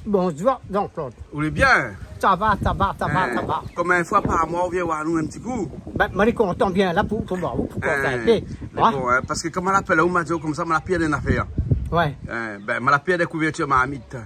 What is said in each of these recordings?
Bonjour, Jean-Claude. Vous allez bien? Ça va, ça va, ça va, ça va. Combien de fois par mois on vient voir nous un petit coup? Ben, moi, je suis content bien là pour voir où, pour constater. Bon, parce que comme on l'appelle, on m'a dit comme ça, on l'a pire d'une affaire. Ouais. Ben, on l'a pire des couvertures mahamite.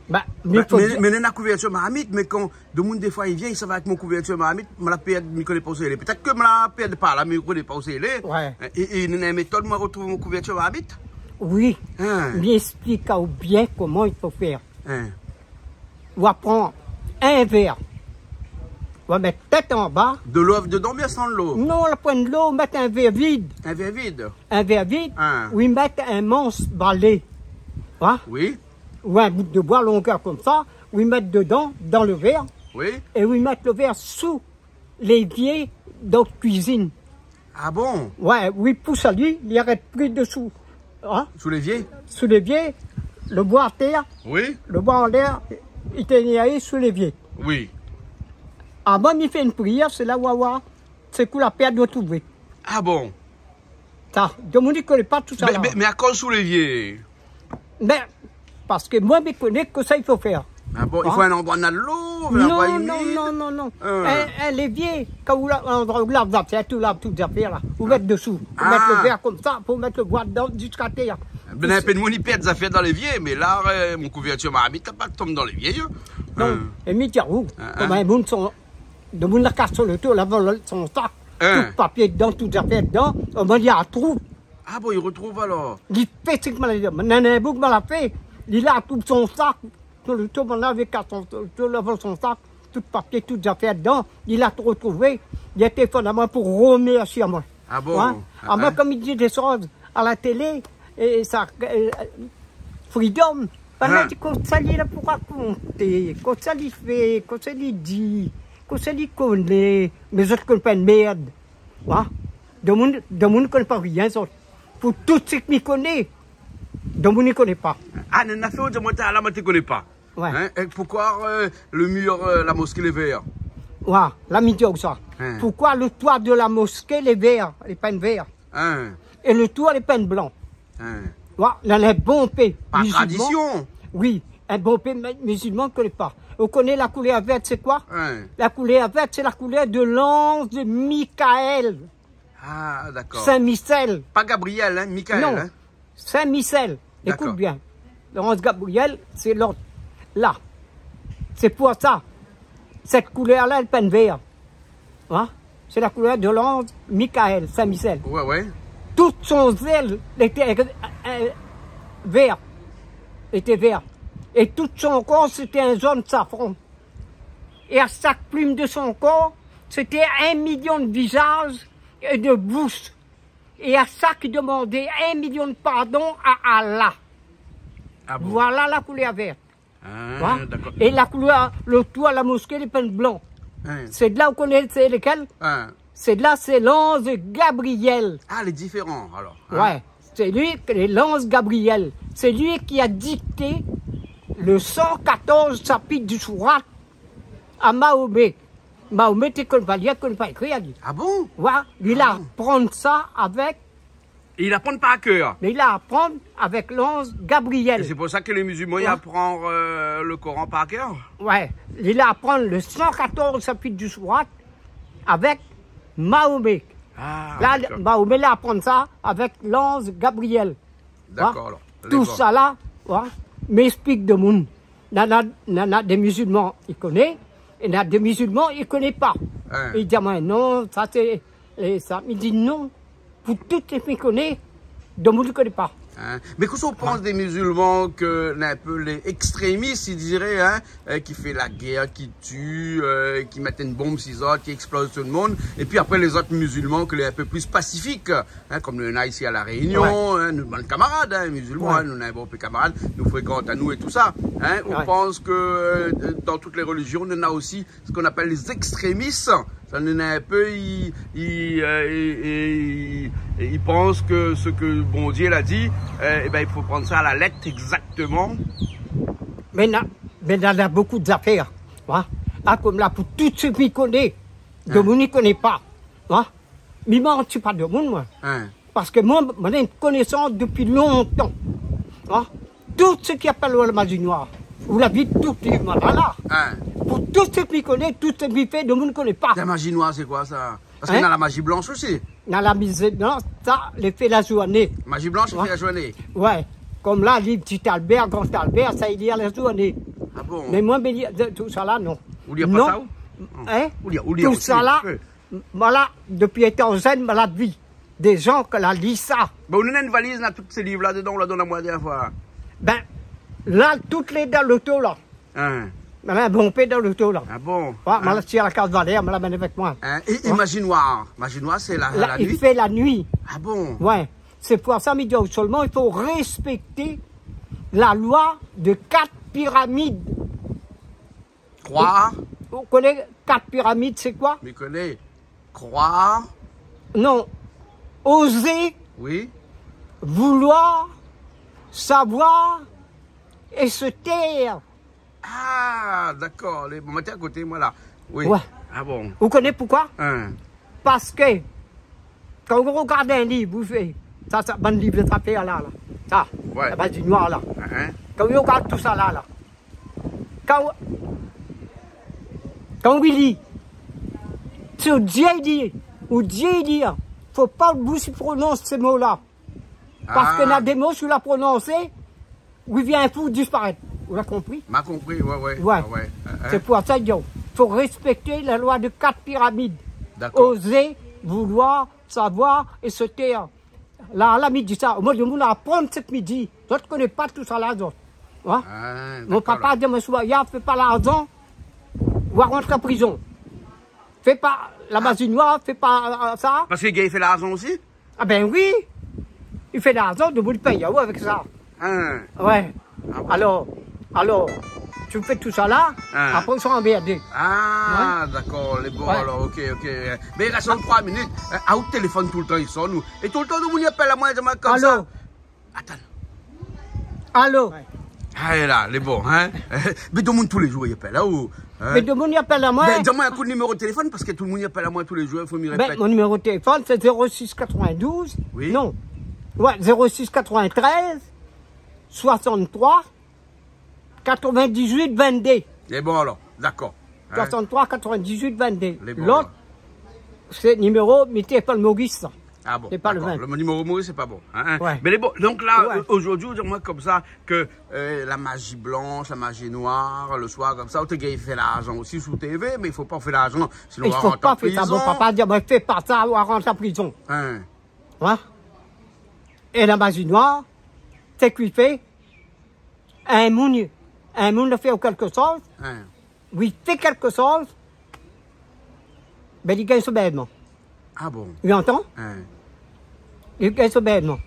Ben, Mais la couverture mahamite, mais quand le monde des fois il vient, il s'en va avec mon couverture mahamite, je la pire, je ne connais pas où c'est. Peut-être que je la pire pas là, mais je ne connais pas où c'est. Ouais. Et il y a une méthode, moi, retrouve mon couverture mahamite? Oui. M'explique bien comment il faut faire. On va prendre un verre. On va mettre tête en bas. De l'eau dedans, bien sans de l'eau? Non, on va prendre l'eau, on va mettre un verre vide. Un verre vide? Un verre vide. Oui, mettre un monstre balai. Oui. Ou un bout de bois longueur comme ça. Oui, mettre dedans, dans le verre. Oui. Et oui, mettre le verre sous l'évier de la cuisine. Ah bon? Ouais, oui, pousse à lui, il arrête plus dessous. Sous l'évier? Sous l'évier, le bois à terre. Oui. Le bois en l'air, il était sous l'évier. Oui. Ah bon, il fait une prière, c'est là où c'est que la paix doit trouver. Ah bon? Ça, de mon ne connaît pas tout ça. Mais à cause sous l'évier? Mais, parce que moi, je connais que ça, il faut faire. Ah bon, il faut un endroit dans l'eau? Non. Un l'évier, quand vous avez toutes les affaires là, vous mettez dessous. Vous mettez le verre comme ça, pour mettre le bois dedans jusqu'à terre. Ben, un peu de mon hyper des affaires dans l'évier, mais là, mon couverture mahamite, t'as pas de tombe dans l'évier. Non, et Mitiarou, comme un monde de mon la casse sur le tour, là, son sac, tout papier dedans, toutes les affaires dedans, on m'a dit, trouve. Ah bon, il retrouve alors? Il fait ce que m'a dit, un bouc m'a fait, il a tout son sac, sur le tour, on avait son sac, tout papier, toutes les affaires dedans, il a tout retrouvé, il a téléphoné à moi pour remercier à moi. Ah bon? Moi, comme il dit des choses à la télé, et ça, Freedom, quand ça lui là pour raconter, quand ça lui fait, quand ça lui dit, quand ça lui connaît, mais je ne connais pas une merde. De monde ne connaît pas rien, ça. Pour tout ce qu'il connaît, de monde ne connaît pas. Ah, il y a une affaire de moi, là, je ne connais pas. Ouais. Et pourquoi le mur, la mosquée, les verts? Ouais, la midi ça. Pourquoi le toit de la mosquée, les verts, les peines verts? Et le toit, les peines blancs? Il y a un bon paix. Par tradition? Oui, un bon paix musulman ne connaît pas. On connaît la couleur verte, c'est quoi? La couleur verte, c'est la couleur de l'ange de Michael. Ah, d'accord. Saint-Michel. Pas Gabriel, hein, Michael. Non, Saint-Michel. Écoute bien. L'ange Gabriel, c'est l'autre. Là. C'est pour ça. Cette couleur-là, elle peint vert. C'est la couleur de l'ange Michael, Saint-Michel. Ouais. Tout son zèle était vert. Et tout son corps, c'était un jaune safran. Et à chaque plume de son corps, c'était 1 million de visages et de bouches. Et à chaque demandait 1 million de pardons à Allah. Ah bon? Voilà la couleur verte. D'accord. Et la couleur, le toit, la mosquée, les peins blancs. C'est de là où on connaît, c'est lesquels? C'est de là, c'est l'ange Gabriel. Ah, les différents, alors. Ouais, c'est lui, l'ange Gabriel. C'est lui qui a dicté le 114 chapitre du Sourat à Mahomet. Mahomet, tu ne connais pas écrit, il dit. Ah bon? Ouais, il a apprendre ça avec. Et il apprend pas à cœur. Mais il a apprendre avec l'ange Gabriel. Et c'est pour ça que les musulmans apprennent le Coran par cœur? Ouais, il a apprendre le 114 chapitre du Sourat avec Mahomet. Là, Mahomet l'a apprendre ça avec l'ange Gabriel. D'accord. Tout ça là, m'explique de monde. Il y a des musulmans, ils connaissent, et il y a des musulmans, ils ne connaissent pas. Ils disent, non, ça c'est ça. Il dit non, pour toutes les filles qui connaissent, de monde ne connaît pas. Mais qu'est-ce qu'on pense des musulmans que un peu les extrémistes, ils diraient, qui fait la guerre, qui tue, qui mettent une bombe sur les autres, qui explose tout le monde, et puis après les autres musulmans que les un peu plus pacifiques, comme nous ici à la Réunion, nous bons camarades, musulmans, nous avons un peu camarades, nous fréquentons à nous et tout ça. On pense que dans toutes les religions, on a aussi ce qu'on appelle les extrémistes. Ça en a un peu, ils pensent que ce que bon Dieu l'a dit, il faut prendre ça à la lettre exactement. Mais il y a beaucoup d'affaires. Comme là, pour tout ce qui connaît, de monde ne connaît pas. Mais je ne mentis pas de monde, moi. Parce que moi, j'ai une connaissance depuis longtemps. Tout ce qui appelle le magie noire, Où la vie de tout est là. Hein. Pour tout ce qui connaît, tout ce qui fait, le monde ne connaît pas. La magie noire, c'est quoi ça? Parce Hein? qu'il y a la magie blanche aussi. Dans la misère, non, ça, les fait la journée. Magie blanche, il Ouais. fait la journée. Ouais. Comme là, les petits Albert, grand Albert, ça, il y a la journée. Ah bon? Mais moi, tout ça là, non. Ou il y a pas Non. ça? Hein? Ou il y a Tout aussi. ça là, voilà, depuis étant jeune, la vie. Des gens qui la lisent ça. Bon, on a une valise, on a tous ces livres là-dedans, on l'a donné la moitié fois. Ben, là, toutes les dans l'auto là. Hein? On a un bon pied dans l'auto là. Ah bon? Ouais, Hein? je la tire à la case Valère, je la mène avec moi. Hein? Et magie noire? Magie noire, c'est la Là, il nuit? fait la nuit. Ah bon? Ouais. C'est pour ça, midi seulement, il faut respecter la loi de 4 pyramides. Croire? Vous connaissez 4 pyramides, c'est quoi? Je connais. Croire? Non. Oser, Oui? vouloir, savoir et se taire. Ah, d'accord. Bon, mettez à côté, moi là. Oui. Ouais. Ah bon? Vous connaissez pourquoi? Hein? Parce que quand vous regardez un livre, vous faites ça, bon livre de affaire là, là. Ça, Ouais. la base du noir là. Hein? Quand vous regardez tout ça là, là. Quand vous lit, c'est Dieu dit, ou Dieu dit, faut pas que vous prononcer ces mots-là. Parce qu'il y a des mots, si vous la prononcez, où il vient un fou disparaître. Vous l'avez compris? M'a compris, ouais. Ouais. Hein? C'est pour ça qu'il faut respecter la loi de 4 pyramides. D'accord. Oser, vouloir, savoir et se taire. Là, la midi, ça, moi, je voulais apprendre ce midi. Je ne connais pas tout ça là, d'autres. Hein? Ah, Mon d'accord, papa dit, mais soir, il fait pas l'argent, ou va rentrer en prison. Fais pas la magie noire, fais pas ça. Parce que le gars, il fait l'argent aussi? Ah ben oui, il fait l'argent, de vous le payer avec ça. Hein? Ouais. Ah bon? Alors, tu fais tout ça là, Hein. après ils sont emmerdés. Ah, d'accord, les bons, Ouais. alors, ok. Mais il reste 3 minutes. Ah, au téléphone tout le temps, il sonne. Et tout le temps, nous, on appelle à moi, je comme Allô? ça. Attends. Allô? Ah, et là, les bons, hein? Mais tout le monde, tous les jours, il appelle, là, où? Hein? Mais tout le monde y appelle à moi. Ben, donne-moi un coup de numéro de téléphone, parce que tout le monde y appelle à moi tous les jours, il faut m'y Ben, répéter. mon numéro de téléphone, c'est 06 92. Oui. Non. Ouais, 06 93 63 98 22. Les bons, alors, d'accord. Hein? 63 98 22. Les bons, L'autre, alors. c'est numéro, mettez pas le Maurice. Ah bon, c'est pas le d'accord. 20. Le numéro Maurice, c'est pas bon. Hein? Ouais. Mais les bons, donc là, Ouais. aujourd'hui, dis-moi comme ça que la magie blanche, la magie noire, le soir comme ça, il fait l'argent aussi sous TV, mais il faut pas faire l'argent, sinon Il on va faut rentrer pas en faire ça. prison. Mon papa dit, mais fais pas ça, ou à rentrer en prison. Hein? Hein? Et la magie noire, c'est qu'il fait un monde fait quelque chose, Hein? oui, fait quelque chose, ben il gagne ce bêtement. Ah bon? Il entend? Hein? Il gagne ce bêtement.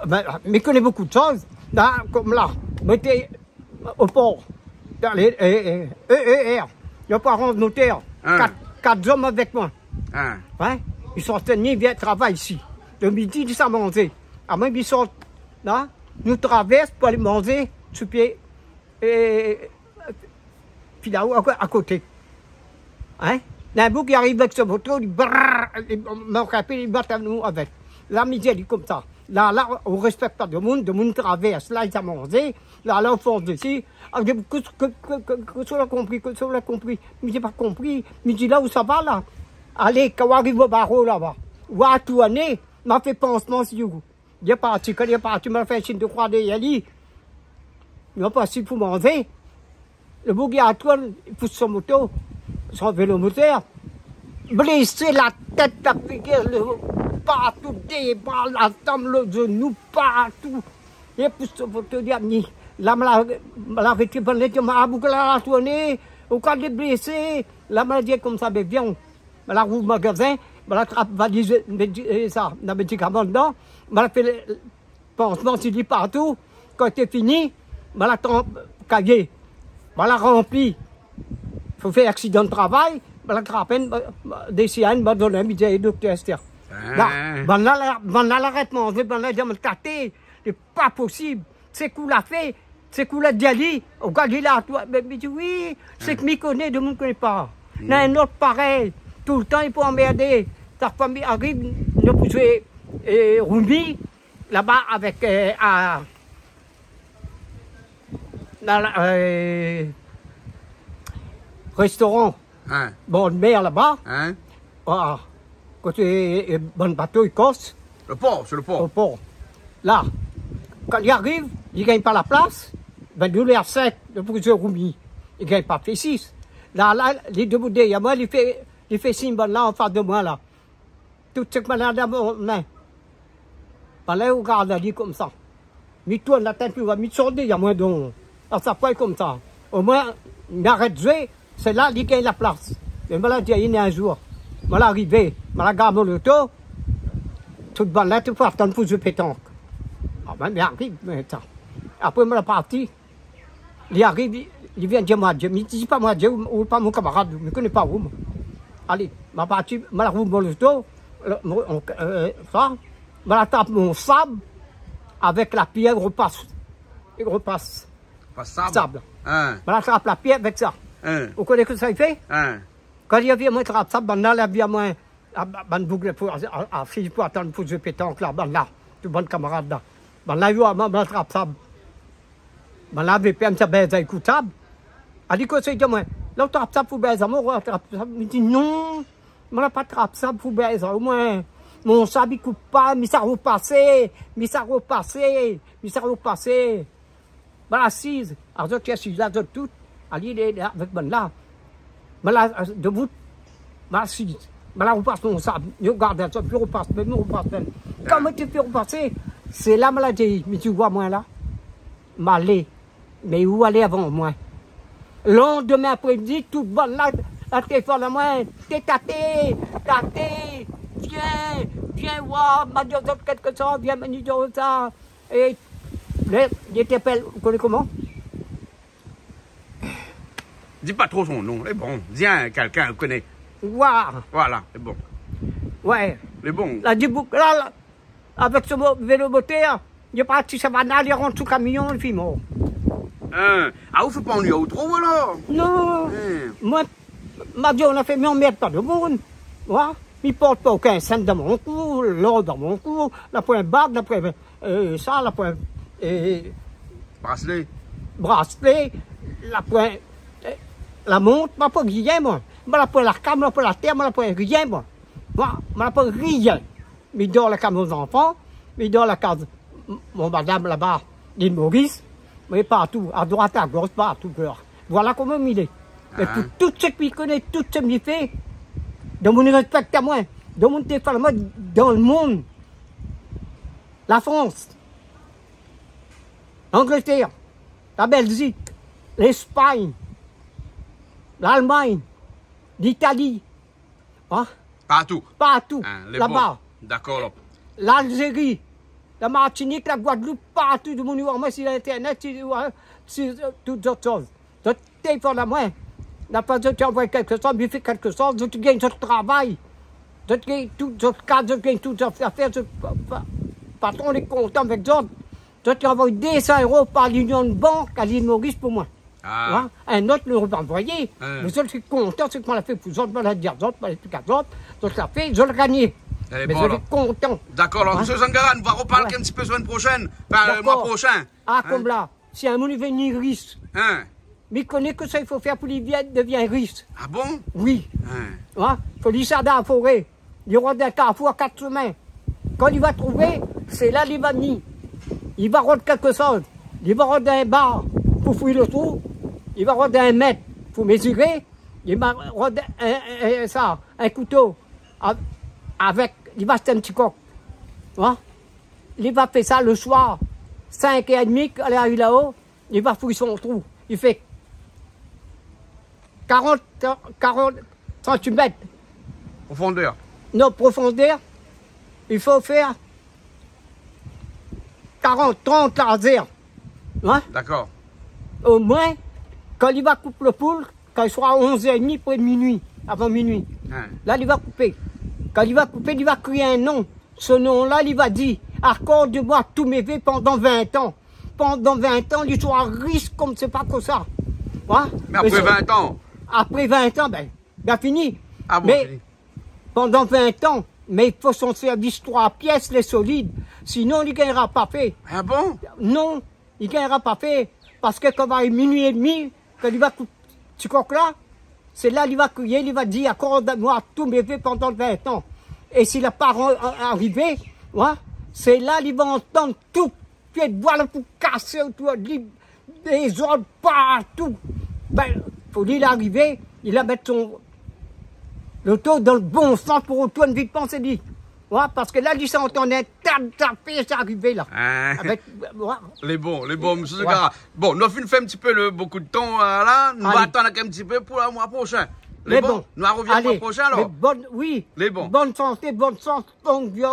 Ben, mais il connaît beaucoup de choses. Là, comme là, mettez au port, dans les EER, le parent notaire, Hein? 4 hommes avec moi. Hein? Hein? Ils sont tenus, ils viennent travailler ici. Le midi, ils sont manger. Après, ils sortent là, nous traversent pour aller manger sur pied. Et puis là-haut, à côté. Hein? D'un bout qui arrive avec ce moto, il bat à nous avec. La misère, il est comme ça. Là, on ne respecte pas le monde traverse. Là, ils ont mangé. Là, on force dessus. Que ça l'a compris, que ça l'a compris. Mais j'ai pas compris. Mais dis là où ça va, là. Allez, quand on arrive au barreau, là-bas. Ou à tourner, m'a fait pansement sur vous. Il est parti, quand il est parti, m'a fait signe de croix de Yali. Il est parti pour manger. Le bouguier à toile, il pousse son moto, son vélo moteur. Blessé la tête, la figure, partout, des bras, la table, le genou, partout. Il pousse son moto, il a mis. Là, m'a arrêté par les gens, m'a bouclé la tournée. Au cas de blessé, là, m'a dit comme ça, mais viens. M'a rouvre le magasin, m'a trappe valise, ça, dans les médicaments dedans. M'a fait le pansement, s'il dit partout. Quand c'est fini, m'a la cahier. M'a rempli. Il faut faire accident de travail. M'a la trappe, des siennes, m'a donné un billet de docteur Esther. Là, m'a l'arrête manger, m'a la dit, m'a tâté. C'est pas possible. C'est qu'on l'a fait. C'est qu'on l'a dit. Regarde là, toi. Mais il dit oui, c'est que m'y connaît, de monde ne connaît pas. Il y a un autre pareil. Tout le temps, il faut emmerder. Sa famille arrive, nous pouvons Rumi, là-bas, avec Restaurant. Hein? Bonne mer là-bas. Hein? Ah, côté bon bateau Écosse. Le port, c'est le Au port. port. Là, quand il arrive, il ne gagne pas la place. Ben, nous, les R7, le professeur Roumi, il ne gagne pas, fait 6. Là, les deux bouteilles, il y a moi, il fait 6 bonnes là, en face de moi, là. Tout ce que malade à mon main. Ben là, il regarde, il dit comme ça. Il tourne la tête, il va me sortir, il y a moins d'on. Alors, ça peut être comme ça. Au moins, il arrête de jouer, c'est là qu'il gagne la place. Et moi, là, il y a un jour. Moi, là, arrivé, moi, là, garde mon auto. Toute bonne là, tout part, pour jouer pétanque. Ah ben, il arrive, mais ça. Après, moi, la partie, il arrive, il vient dire moi, il ne dit pas moi, ou pas mon camarade, je ne connais pas où. Allez, ma partie, je la roule mon auto, ça, je la tape mon sable, avec la pierre, il repasse. Pas sable. Sable. Hein? Je la trappe la pierre avec ça. Hein? Vous connaissez que ça il fait? Hein? Quand il y avait moins trappe sable, ben là, il y a moins, ben boucle pour attendre pour jouer pétanque là, ben là, tout bon camarade là. Ben là, il y a un trappe sable. Ben là, il PM ça baise écoutable. Elle dit que c'est de moi. Là, trappe sable pour baiser, moi, trappe sable. Il dit non, je n'ai pas de trappe sable pour baiser. Au moins, mon sable, il coupe pas, mais ça repassait, mais ça repassait, mais ça repassait. Ben là, assise. Alors, je suis là, tout. Elle dit, avec ben là. Ben là, debout, ben assise. Ben là, on passe mon sable. Je regarde ça, puis on repasse, mais on repasse. Comment tu peux repasser? C'est la maladie. Mais tu vois, moi, là, m'aller. Mais où aller avant moi? Lendemain après-midi, tout bon là, la téléphone à moi, t'es tâté, viens voir, m'a dit quelque chose, viens me dire ça. Et, il t'appelle, vous connaissez comment? Dis pas trop son nom, c'est bon. Dis à quelqu'un, vous connaît. Waouh! Voilà, c'est bon. Ouais. C'est bon. Là, là, avec ce vélo moteur, il est parti, ça va aller, il rentre sous le camion, le film. Hein? Ah, vous faites pas ennuyeux trop, alors? Non, Hein? moi, m'a dit, on a fait, mais on ne merde pas de monde. Voilà. Il ne porte pas aucun scène dans mon cou, l'or dans mon cou, la pointe bague, la pointe, ça, la pointe, Bracelet. bracelet, la pointe, la montre, ma pas rien, moi. Moi, la pointe la cam, la pointe la terre, moi, la pointe rien, moi. Moi, la pointe rien. Mais dans la cam aux enfants, mais dans la case, mon madame là-bas, l'île Maurice, mais partout, à droite, à gauche, partout. Voilà comment il est. Mais pour tout ce qu'il connaît, tout ce qu'il fait, dans mon respect à moi, dans mon téléphone à moi, dans le monde, la France, l'Angleterre, la Belgique, l'Espagne, l'Allemagne, l'Italie, hein? Partout. Partout, Hein, là-bas, d'accord, là. l'Algérie, la Martinique, la Guadeloupe, partout du monde, moi, sur Internet, sur toutes autres choses. Je téléphone à moi. La personne qui envoie quelque chose, lui fait quelque chose, je gagne ce travail. Je gagne tout ce cas, je gagne toutes ces affaires. Le patron est content avec d'autres. Je t'envoie 200 € par l'union de banque à l'île Maurice pour moi. Ah. Hein? Un autre le va envoyer. Hein. Mais je suis content, c'est qu'on l'a fait pour les autres, je l'ai dit à d'autres, je l'ai dit à d'autres. Je l'ai fait, je l'ai gagné. Elle est Mais bon, je là. suis content. D'accord, alors, Hein? M. Zangaran, on va reparler Ouais. un petit peu semaine prochaine. Enfin, le D'accord. mois prochain. Ah, Hein? comme là, si un monde venir riche, Hein? mais il connaît que ça, il faut faire pour qu'il devienne riche. Ah bon? Oui. Hein? Hein? Il faut lui ça dans la forêt. Il y aura des carrefours à 4 chemins. Quand il va trouver, c'est là qu'il va venir. Il va rendre quelque chose. Il va rendre un bar pour fouiller le trou. Il va rendre un mètre pour mesurer. Il va rendre un couteau. Avec, il va acheter un petit coq. Hein? Il va faire ça le soir. 5h30, quand il arrive là-haut, il va fouiller son trou. Il fait 40 cm. Profondeur. Non, profondeur, il faut faire 30 laser. Hein? D'accord. Au moins, quand il va couper le poule, quand il sera à 11h30 près de minuit, avant minuit, Hein? là, il va couper. Quand il va couper, il va créer un nom. Ce nom-là, il va dire, accorde-moi tous mes vœux pendant 20 ans. Pendant 20 ans, il sera riche comme c'est pas comme ça. Hein? Mais après ça- 20 ans. Après 20 ans, ben, fini. Ah bon, Mais fini. pendant 20 ans, mais il faut s'en servir 3 pièces, les solides. Sinon, il ne gagnera pas fait. Ah bon? Non, il ne gagnera pas fait. Parce que quand va minuit et demi, quand il va tu crois que là, c'est là qu'il va crier, il va dire accorde-moi tous mes vœux pendant 20 ans. Et s'il n'a pas arrivé, ouais, c'est là qu'il va entendre tout pied de bois pour casser autour des ordres partout. Ben, faut dire l'arrivée, il va mettre l'auto dans le bon sens pour retourner vite penser dit. Ouais, parce que là, il s'entendait taper, c'est arrivé là. Hein? Avec, ouais. Les bons, monsieur Segara. Bon, nous avons fait un petit peu beaucoup de temps là. Nous allons attendre un petit peu pour le mois prochain. Les bons. Nous reviendrons le mois prochain alors. Oui. Les bons. Bonne santé, bonne chance, bonne vie.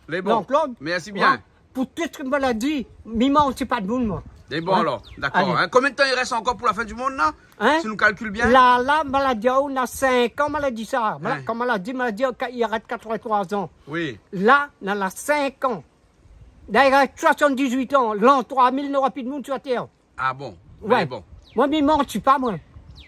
Les bons. Merci bien. Ouais. Pour toute une maladie, Mimant, c'est pas de monde, moi. Les bons alors. D'accord. Hein? Combien de temps il reste encore pour la fin du monde là? Hein? Si nous calculons bien. La maladie, on a 5 ans, maladie ça. Hein? Comme maladie, il reste 83 ans. Oui. Là, on a 5 ans. Là, il reste 78 ans. L'an 3000, il n'y aura plus de monde sur la terre. Ah bon? Ouais. Bon. Moi, Mimant, je ne suis pas, moi.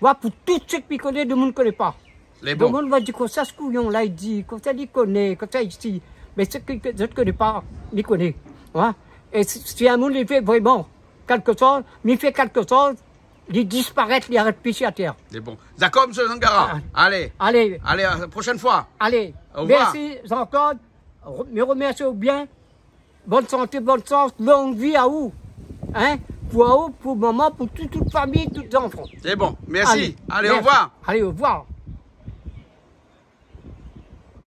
Moi, pour tous ceux qui connaissent, le monde ne connaît pas. Les bons. Le monde va dire que ça, ce couillon là, il dit, comme ça, il connaît, comme ça, ici. Mais ceux qui ne connaissent pas, ils connaissent. Ouais. Et si un monde, il fait vraiment quelque chose, mais il fait quelque chose, il disparaît, il arrête de pisser à terre. C'est bon. D'accord, monsieur Zangara. Allez. Allez. Allez, à la prochaine fois. Allez. Au revoir. Merci, Jean-Claude. Me remercie au bien. Bonne santé, bonne chance, longue vie à vous. Hein? Pour maman, pour toute famille, tous les enfants. C'est bon. Merci. Allez, au revoir. Allez, au revoir.